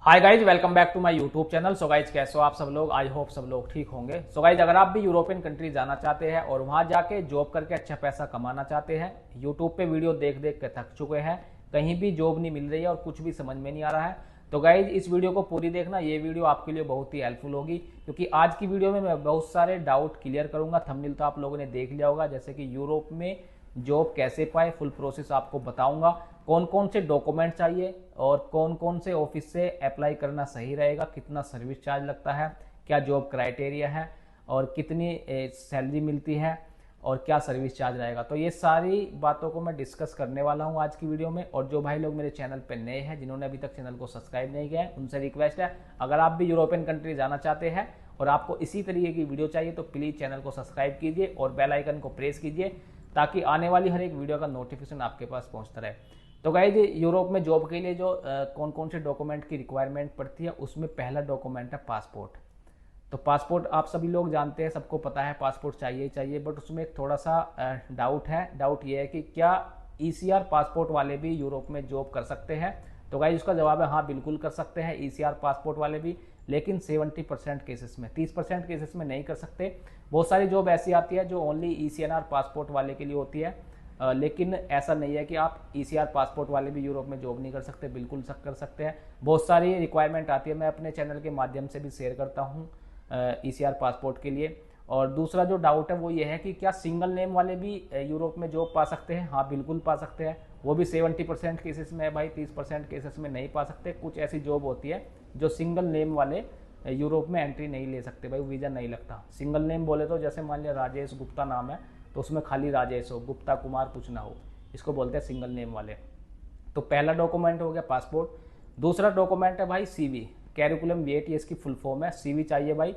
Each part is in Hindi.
Hi guys, welcome back to my YouTube channel. So guys, कैसे हो आप सब लोग? आई होप सब लोग ठीक होंगे। सो गाइज, अगर आप भी यूरोपियन कंट्री जाना चाहते हैं और वहां जाके जॉब करके अच्छा पैसा कमाना चाहते हैं, यूट्यूब पे वीडियो देख देख के थक चुके हैं, कहीं भी जॉब नहीं मिल रही है और कुछ भी समझ में नहीं आ रहा है, तो गाइज इस वीडियो को पूरी देखना। ये वीडियो आपके लिए बहुत ही हेल्पफुल होगी, क्योंकि आज की वीडियो में मैं बहुत सारे डाउट क्लियर करूंगा। थंबनेल तो आप लोगों ने देख लिया होगा, जैसे कि यूरोप में जॉब कैसे पाए, फुल प्रोसेस आपको बताऊंगा। कौन कौन से डॉक्यूमेंट चाहिए और कौन कौन से ऑफिस से अप्लाई करना सही रहेगा, कितना सर्विस चार्ज लगता है, क्या जॉब क्राइटेरिया है और कितनी सैलरी मिलती है और क्या सर्विस चार्ज रहेगा। तो ये सारी बातों को मैं डिस्कस करने वाला हूँ आज की वीडियो में। और जो भाई लोग मेरे चैनल पर नए हैं, जिन्होंने अभी तक चैनल को सब्सक्राइब नहीं किया है, उनसे रिक्वेस्ट है, अगर आप भी यूरोपियन कंट्री जाना चाहते हैं और आपको इसी तरीके की वीडियो चाहिए तो प्लीज़ चैनल को सब्सक्राइब कीजिए और बेल आइकन को प्रेस कीजिए, ताकि आने वाली हर एक वीडियो का नोटिफिकेशन आपके पास पहुंचता रहे। तो गाइज, यूरोप में जॉब के लिए जो कौन कौन से डॉक्यूमेंट की रिक्वायरमेंट पड़ती है, उसमें पहला डॉक्यूमेंट है पासपोर्ट। तो पासपोर्ट आप सभी लोग जानते हैं, सबको पता है पासपोर्ट चाहिए ही चाहिए, बट उसमें एक थोड़ा सा डाउट है। डाउट ये है कि क्या ईसीआर पासपोर्ट वाले भी यूरोप में जॉब कर सकते हैं? तो गाइज, उसका जवाब है हाँ, बिल्कुल कर सकते हैं ईसीआर पासपोर्ट वाले भी, लेकिन 70% केसेस में, 30% केसेस में नहीं कर सकते। बहुत सारी जॉब ऐसी आती है जो ओनली ईसीएनआर पासपोर्ट वाले के लिए होती है, लेकिन ऐसा नहीं है कि आप ईसीआर पासपोर्ट वाले भी यूरोप में जॉब नहीं कर सकते, बिल्कुल कर सकते हैं। बहुत सारी रिक्वायरमेंट आती है, मैं अपने चैनल के माध्यम से भी शेयर करता हूँ ईसीआर पासपोर्ट के लिए। और दूसरा जो डाउट है वो ये है कि क्या सिंगल नेम वाले भी यूरोप में जॉब पा सकते हैं? हाँ, बिल्कुल पा सकते हैं। वो भी 70% केसेस में है भाई, 30% केसेस में नहीं पा सकते। कुछ ऐसी जॉब होती है जो सिंगल नेम वाले यूरोप में एंट्री नहीं ले सकते भाई, वीज़ा नहीं लगता। सिंगल नेम बोले तो जैसे मान लिया राजेश गुप्ता नाम है, तो उसमें खाली राजेश हो, गुप्ता कुमार कुछ ना हो, इसको बोलते हैं सिंगल नेम वाले। तो पहला डॉक्यूमेंट हो गया पासपोर्ट। दूसरा डॉक्यूमेंट है भाई सीवी, कैरिकुलम वेट, ये इसकी फुल फॉर्म है, सीवी चाहिए भाई।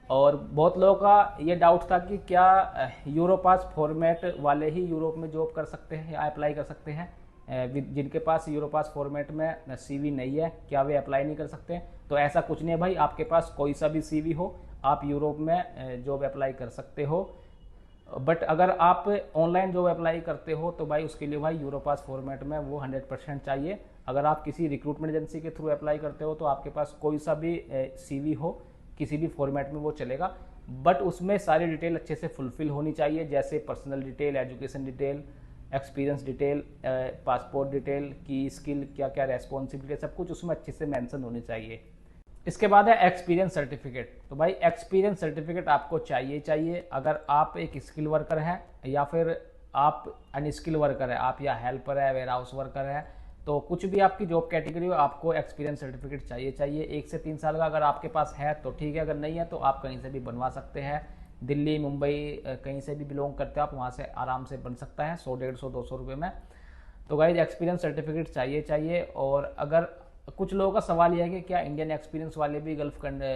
और बहुत लोगों का ये डाउट था कि क्या यूरोपास फॉर्मेट वाले ही यूरोप में जॉब कर सकते हैं या अप्लाई कर सकते हैं, जिनके पास यूरोपास फॉर्मेट में सीवी नहीं है, क्या वे अप्लाई नहीं कर सकते हैं? तो ऐसा कुछ नहीं है भाई, आपके पास कोई सा भी सीवी हो, आप यूरोप में जॉब अप्लाई कर सकते हो। बट अगर आप ऑनलाइन जॉब अप्लाई करते हो तो भाई उसके लिए भाई यूरोपास फॉर्मेट में वो 100% चाहिए। अगर आप किसी रिक्रूटमेंट एजेंसी के थ्रू अप्लाई करते हो तो आपके पास कोई सा भी सीवी हो, किसी भी फॉर्मेट में वो चलेगा, बट उसमें सारी डिटेल अच्छे से फुलफिल होनी चाहिए, जैसे personal detail, education detail, experience detail, passport detail, की स्किल, क्या क्या रेस्पॉन्सिबिलिटी, सब कुछ उसमें अच्छे से मेंशन होनी चाहिए। इसके बाद है एक्सपीरियंस सर्टिफिकेट। तो भाई एक्सपीरियंस सर्टिफिकेट आपको चाहिए चाहिए। अगर आप एक स्किल वर्कर है या फिर आप अनस्किल वर्कर है, आप या हेल्पर है, वेयर हाउस वर्कर है, तो कुछ भी आपकी जॉब कैटेगरी हो, आपको एक्सपीरियंस सर्टिफिकेट चाहिए चाहिए। 1 से 3 साल का अगर आपके पास है तो ठीक है, अगर नहीं है तो आप कहीं से भी बनवा सकते हैं। दिल्ली, मुंबई, कहीं से भी बिलोंग करते हो आप, वहाँ से आराम से बन सकता है 100, 150, 200 रुपये में। तो गाइज एक्सपीरियंस सर्टिफिकेट चाहिए चाहिए। और अगर कुछ लोगों का सवाल यह है कि क्या इंडियन एक्सपीरियंस वाले भी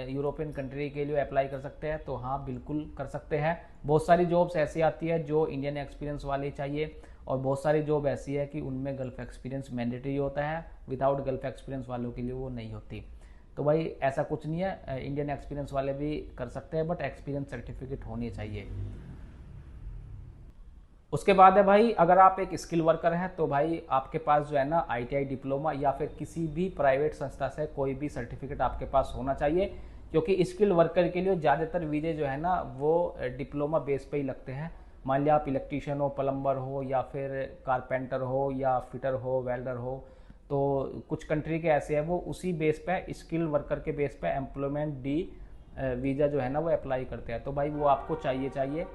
यूरोपियन कंट्री के लिए अप्लाई कर सकते हैं, तो हाँ, बिल्कुल कर सकते हैं। बहुत सारी जॉब्स ऐसी आती है जो इंडियन एक्सपीरियंस वाले चाहिए, और बहुत सारी जॉब ऐसी है कि उनमें गल्फ एक्सपीरियंस मैंडेटरी होता है, विदाउट गल्फ एक्सपीरियंस वालों के लिए वो नहीं होती। तो भाई ऐसा कुछ नहीं है, इंडियन एक्सपीरियंस वाले भी कर सकते हैं, बट एक्सपीरियंस सर्टिफिकेट होनी चाहिए। उसके बाद है भाई, अगर आप एक स्किल वर्कर हैं तो भाई आपके पास जो है ना आईटीआई डिप्लोमा या फिर किसी भी प्राइवेट संस्था से कोई भी सर्टिफिकेट आपके पास होना चाहिए, क्योंकि स्किल वर्कर के लिए ज़्यादातर वीज़े जो है ना वो डिप्लोमा बेस पे ही लगते हैं। मान लिया आप इलेक्ट्रीशियन हो, प्लम्बर हो, या फिर कारपेंटर हो, या फिटर हो, वेल्डर हो, तो कुछ कंट्री के ऐसे हैं वो उसी बेस पे, स्किल वर्कर के बेस पे एम्प्लॉयमेंट डी वीज़ा जो है ना वो अप्लाई करते हैं। तो भाई वो आपको चाहिए चाहिए।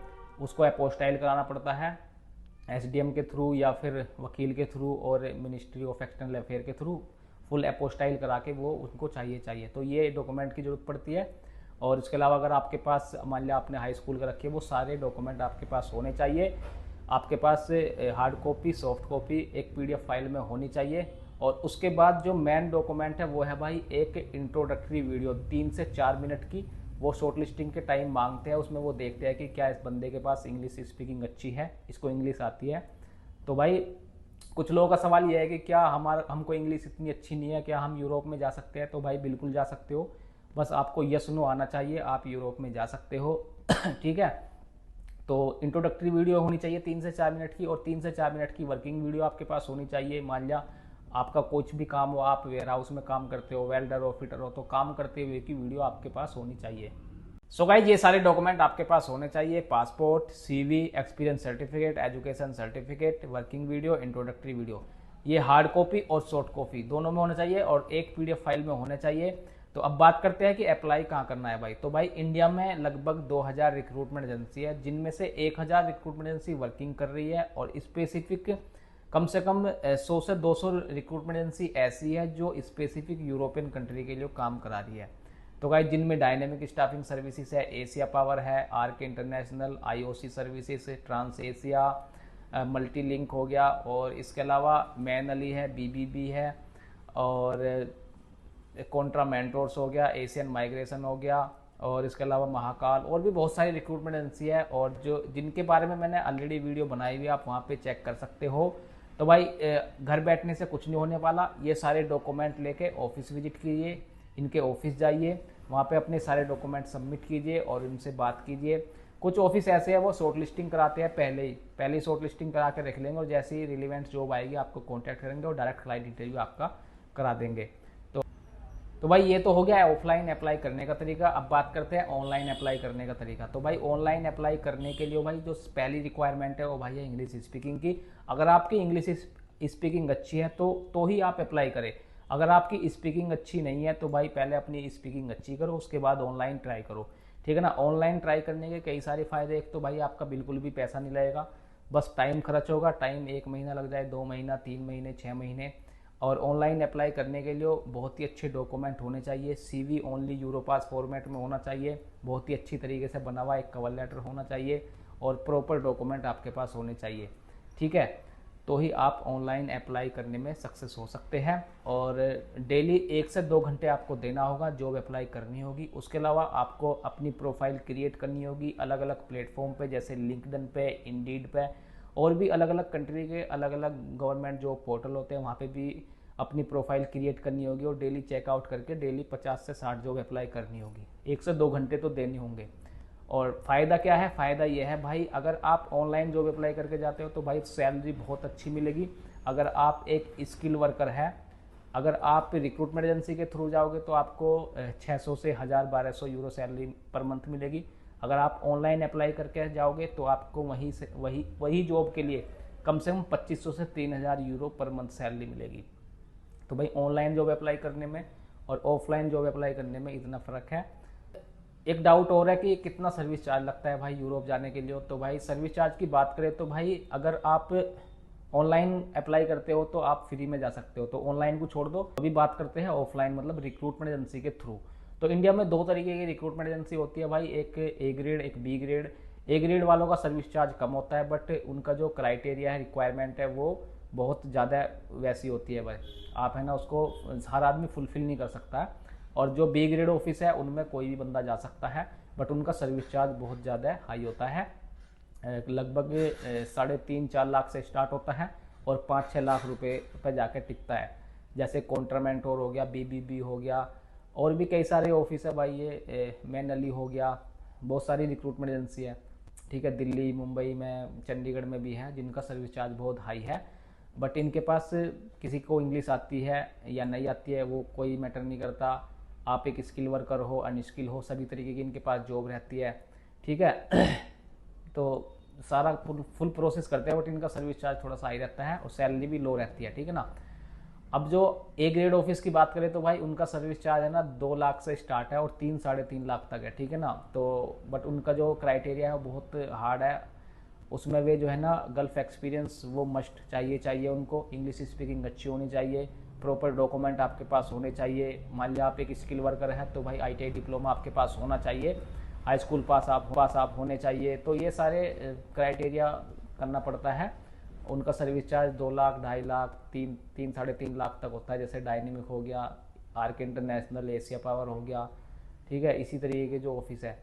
उसको अपोस्टाइल कराना पड़ता है एसडीएम के थ्रू या फिर वकील के थ्रू और मिनिस्ट्री ऑफ एक्सटर्नल अफेयर के थ्रू, फुल अपोस्टाइल करा के वो उनको चाहिए चाहिए। तो ये डॉक्यूमेंट की जरूरत पड़ती है। और इसके अलावा अगर आपके पास मान लिया आपने हाई स्कूल का रखी है, वो सारे डॉक्यूमेंट आपके पास होने चाहिए। आपके पास हार्ड कॉपी, सॉफ्ट कॉपी एक पीडीएफ फाइल में होनी चाहिए। और उसके बाद जो मेन डॉक्यूमेंट है वो है भाई एक इंट्रोडक्टरी वीडियो 3 से 4 मिनट की। वो शॉर्ट लिस्टिंग के टाइम मांगते हैं, उसमें वो देखते हैं कि क्या इस बंदे के पास इंग्लिश स्पीकिंग अच्छी है, इसको इंग्लिश आती है। तो भाई कुछ लोगों का सवाल ये है कि क्या हमको इंग्लिश इतनी अच्छी नहीं है, क्या हम यूरोप में जा सकते हैं? तो भाई बिल्कुल जा सकते हो, बस आपको यस नो आना चाहिए, आप यूरोप में जा सकते हो। ठीक है। तो इंट्रोडक्टरी वीडियो होनी चाहिए 3 से 4 मिनट की, और 3 से 4 मिनट की वर्किंग वीडियो आपके पास होनी चाहिए। मान लिया आपका कुछ भी काम हो, आप वेयर हाउस में काम करते हो, वेल्डर हो, फिटर हो, तो काम करते हुए की वीडियो आपके पास होनी चाहिए। सो गाइज, ये सारे डॉक्यूमेंट आपके पास होने चाहिए। Passport, CV, experience certificate, education certificate, working video, introductory video, ये हार्ड कॉपी और सॉफ्ट कॉपी दोनों में होने चाहिए और एक पीडीएफ फाइल में होने चाहिए। तो अब बात करते हैं कि अप्लाई कहाँ करना है भाई। तो भाई इंडिया में लगभग 2000 रिक्रूटमेंट एजेंसी है, जिनमें से 1000 रिक्रूटमेंट एजेंसी वर्किंग कर रही है और स्पेसिफिक कम से कम 100 से 200 रिक्रूटमेंट एजेंसी ऐसी है जो स्पेसिफिक यूरोपियन कंट्री के लिए काम करा रही है। तो गाइस, जिनमें डायनेमिक स्टाफिंग सर्विसेज है, एशिया पावर है, arc international, IOC services, trans Asia, multi link हो गया, और इसके अलावा मैन अली है, बीबीबी है, और कॉन्ट्रा मेंटोर्स हो गया, एशियन माइग्रेशन हो गया, और इसके अलावा महाकाल, और भी बहुत सारी रिक्रूटमेंट एजेंसी है और जो जिनके बारे में मैंने ऑलरेडी वीडियो बनाई हुई है, आप वहाँ पे चेक कर सकते हो। तो भाई घर बैठने से कुछ नहीं होने वाला, ये सारे डॉक्यूमेंट लेके ऑफिस विजिट कीजिए, इनके ऑफिस जाइए, वहाँ पे अपने सारे डॉक्यूमेंट सबमिट कीजिए और उनसे बात कीजिए। कुछ ऑफिस ऐसे हैं वो शॉर्ट लिस्टिंग कराते हैं, पहले ही शॉर्ट लिस्टिंग करा के रख लेंगे और जैसे ही रिलेवेंट जॉब आएगी आपको कॉन्टैक्ट करेंगे और डायरेक्ट क्लाइंट इंटरव्यू आपका करा देंगे। तो भाई ये तो हो गया ऑफलाइन अप्लाई करने का तरीका। अब बात करते हैं ऑनलाइन अप्लाई करने का तरीका। तो भाई ऑनलाइन अप्लाई करने के लिए भाई जो पहली रिक्वायरमेंट है वो भाई है इंग्लिश स्पीकिंग की। अगर आपकी इंग्लिश स्पीकिंग अच्छी है तो ही आप अप्लाई करें। अगर आपकी स्पीकिंग अच्छी नहीं है तो भाई पहले अपनी स्पीकिंग अच्छी करो, उसके बाद ऑनलाइन ट्राई करो, ठीक है ना। ऑनलाइन ट्राई करने के कई सारे फायदे। एक तो भाई आपका बिल्कुल भी पैसा नहीं लगेगा, बस टाइम खर्च होगा। टाइम 1 महीना लग जाए, 2 महीना, 3 महीने, 6 महीने। और ऑनलाइन अप्लाई करने के लिए बहुत ही अच्छे डॉक्यूमेंट होने चाहिए। सीवी ओनली यूरोपास फॉर्मेट में होना चाहिए, बहुत ही अच्छी तरीके से बना हुआ एक कवर लेटर होना चाहिए और प्रॉपर डॉक्यूमेंट आपके पास होने चाहिए, ठीक है। तो ही आप ऑनलाइन अप्लाई करने में सक्सेस हो सकते हैं। और डेली 1 से 2 घंटे आपको देना होगा, जॉब अप्लाई करनी होगी। उसके अलावा आपको अपनी प्रोफाइल क्रिएट करनी होगी अलग अलग प्लेटफॉर्म पे, जैसे लिंक्डइन पे, इंडीड पे, और भी अलग अलग कंट्री के अलग अलग गवर्नमेंट जो पोर्टल होते हैं वहाँ पे भी अपनी प्रोफाइल क्रिएट करनी होगी और डेली चेकआउट करके डेली 50 से 60 जॉब अप्लाई करनी होगी। 1 से 2 घंटे तो देने होंगे। और फ़ायदा क्या है? फ़ायदा ये है भाई, अगर आप ऑनलाइन जॉब अप्लाई करके जाते हो तो भाई सैलरी बहुत अच्छी मिलेगी। अगर आप एक स्किल वर्कर है, अगर आप रिक्रूटमेंट एजेंसी के थ्रू जाओगे तो आपको 600 से 1000-1200 यूरो सैलरी पर मंथ मिलेगी। अगर आप ऑनलाइन अप्लाई करके जाओगे तो आपको वही जॉब के लिए कम से कम 2500 से 3000 यूरो पर मंथ सैलरी मिलेगी। तो भाई ऑनलाइन जॉब अप्लाई करने में और ऑफलाइन जॉब अप्लाई करने में इतना फ़र्क है। एक डाउट और है कि कितना सर्विस चार्ज लगता है भाई यूरोप जाने के लिए। तो भाई सर्विस चार्ज की बात करें तो भाई अगर आप ऑनलाइन अप्लाई करते हो तो आप फ्री में जा सकते हो, तो ऑनलाइन को छोड़ दो। अभी बात करते हैं ऑफलाइन, मतलब रिक्रूटमेंट एजेंसी के थ्रू। तो इंडिया में 2 तरीके की रिक्रूटमेंट एजेंसी होती है भाई, एक ए ग्रेड, एक बी ग्रेड। ए ग्रेड वालों का सर्विस चार्ज कम होता है, बट उनका जो क्राइटेरिया है, रिक्वायरमेंट है, वो बहुत ज़्यादा वैसी होती है भाई। आप है ना उसको हर आदमी फुलफिल नहीं कर सकता है। और जो बी ग्रेड ऑफिस है उनमें कोई भी बंदा जा सकता है, बट उनका सर्विस चार्ज बहुत ज़्यादा हाई होता है। लगभग 3.5-4 लाख से स्टार्ट होता है और 5-6 लाख रुपए पर जाके टिकता है। जैसे कॉन्ट्रामेंटोर हो गया, बीबीबी हो गया, और भी कई सारे ऑफिस है भाई। ये मैनली हो गया, बहुत सारी रिक्रूटमेंट एजेंसी है, ठीक है। दिल्ली, मुंबई में, चंडीगढ़ में भी है जिनका सर्विस चार्ज बहुत हाई है। बट इनके पास किसी को इंग्लिश आती है या नहीं आती है वो कोई मैटर नहीं करता। आप एक स्किल वर्कर हो, अनस्किल हो, सभी तरीके की इनके पास जॉब रहती है, ठीक है। तो सारा फुल प्रोसेस करते हैं, बट इनका सर्विस चार्ज थोड़ा सा हाई रहता है और सैलरी भी लो रहती है, ठीक है ना। अब जो ए ग्रेड ऑफिस की बात करें तो भाई उनका सर्विस चार्ज है ना 2 लाख से स्टार्ट है और 3-3.5 लाख तक है, ठीक है ना। तो बट उनका जो क्राइटेरिया है बहुत हार्ड है। उसमें वे जो है ना गल्फ एक्सपीरियंस वो मस्ट चाहिए उनको। इंग्लिश स्पीकिंग अच्छी होनी चाहिए, प्रॉपर डॉक्यूमेंट आपके पास होने चाहिए। मान लिया आप एक स्किल वर्कर है तो भाई ITI डिप्लोमा आपके पास होना चाहिए, हाई स्कूल पास आप होने चाहिए। तो ये सारे क्राइटेरिया करना पड़ता है। उनका सर्विस चार्ज 2 लाख, 2.5 लाख, 3-3.5 लाख तक होता है। जैसे डायनेमिक हो गया, आर्क इंटरनेशनल, एशिया पावर हो गया, ठीक है। इसी तरीके के जो ऑफिस है,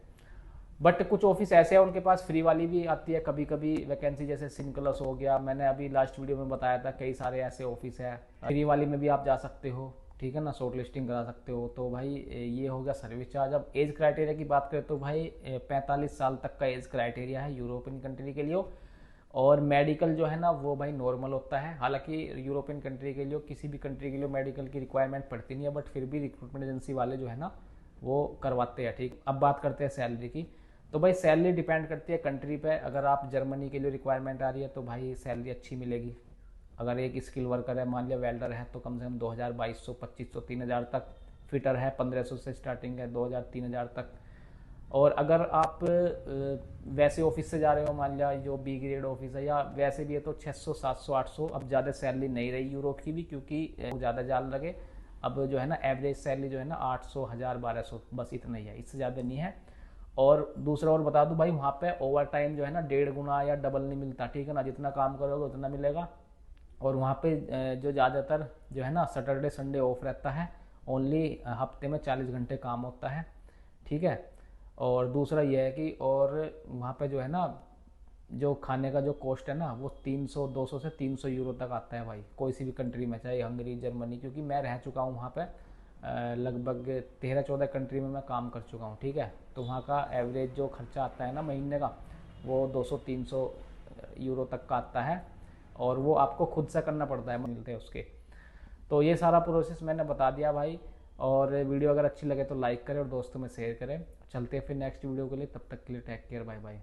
बट कुछ ऑफिस ऐसे हैं उनके पास फ्री वाली भी आती है कभी कभी वैकेंसी, जैसे सिंक्लस हो गया। मैंने अभी लास्ट वीडियो में बताया था, कई सारे ऐसे ऑफिस है फ्री वाली में भी आप जा सकते हो, ठीक है ना, शॉर्ट लिस्टिंग करा सकते हो। तो भाई ये हो गया सर्विस चार्ज। अब एज क्राइटेरिया की बात करें तो भाई 45 साल तक का एज क्राइटेरिया है यूरोपियन कंट्री के लिए। और मेडिकल जो है ना वो भाई नॉर्मल होता है। हालांकि यूरोपियन कंट्री के लिए, किसी भी कंट्री के लिए मेडिकल की रिक्वायरमेंट पड़ती नहीं है, बट फिर भी रिक्रूटमेंट एजेंसी वाले जो है ना वो करवाते हैं। ठीक, अब बात करते हैं सैलरी की। तो भाई सैलरी डिपेंड करती है कंट्री पे। अगर आप जर्मनी के लिए रिक्वायरमेंट आ रही है तो भाई सैलरी अच्छी मिलेगी। अगर एक स्किल वर्कर है, मान लिया वेल्डर है, तो कम से कम 2000, 2200, 2500, 3000 तक। फिटर है 1500 से स्टार्टिंग है, 2000, 3000 तक। और अगर आप वैसे ऑफिस से जा रहे हो, मान लिया जो बी ग्रेड ऑफिस है, या वैसे भी है तो 600, 700, 800। अब ज़्यादा सैलरी नहीं रही यूरोप की भी, क्योंकि ज़्यादा जान लगे। अब जो है ना एवरेज सैलरी जो है ना 800, 1000, 1200, बस इतना ही है, इससे ज़्यादा नहीं है। और दूसरा और बता दूं भाई, वहाँ पे ओवर टाइम जो है ना 1.5 गुना या डबल नहीं मिलता, ठीक है ना। जितना काम करोगे उतना मिलेगा। और वहाँ पे जो ज़्यादातर जो है ना सैटरडे संडे ऑफ रहता है। ओनली हफ्ते में 40 घंटे काम होता है, ठीक है। और दूसरा ये है कि और वहाँ पे जो है ना जो खाने का जो कॉस्ट है ना वो 300, 200 से 300 यूरो तक आता है भाई, कोई सी भी कंट्री में, चाहे हंगरी, जर्मनी। क्योंकि मैं रह चुका हूँ वहाँ पे, लगभग 13-14 कंट्री में मैं काम कर चुका हूँ, ठीक है। तो वहाँ का एवरेज जो खर्चा आता है ना महीने का, वो 200-300 यूरो तक का आता है। और वो आपको खुद से करना पड़ता है, मिलते हैं उसके। तो ये सारा प्रोसेस मैंने बता दिया भाई। और वीडियो अगर अच्छी लगे तो लाइक करें और दोस्तों में शेयर करें। चलते हैं फिर नेक्स्ट वीडियो के लिए, तब तक के लिए टेक केयर, बाय बाय।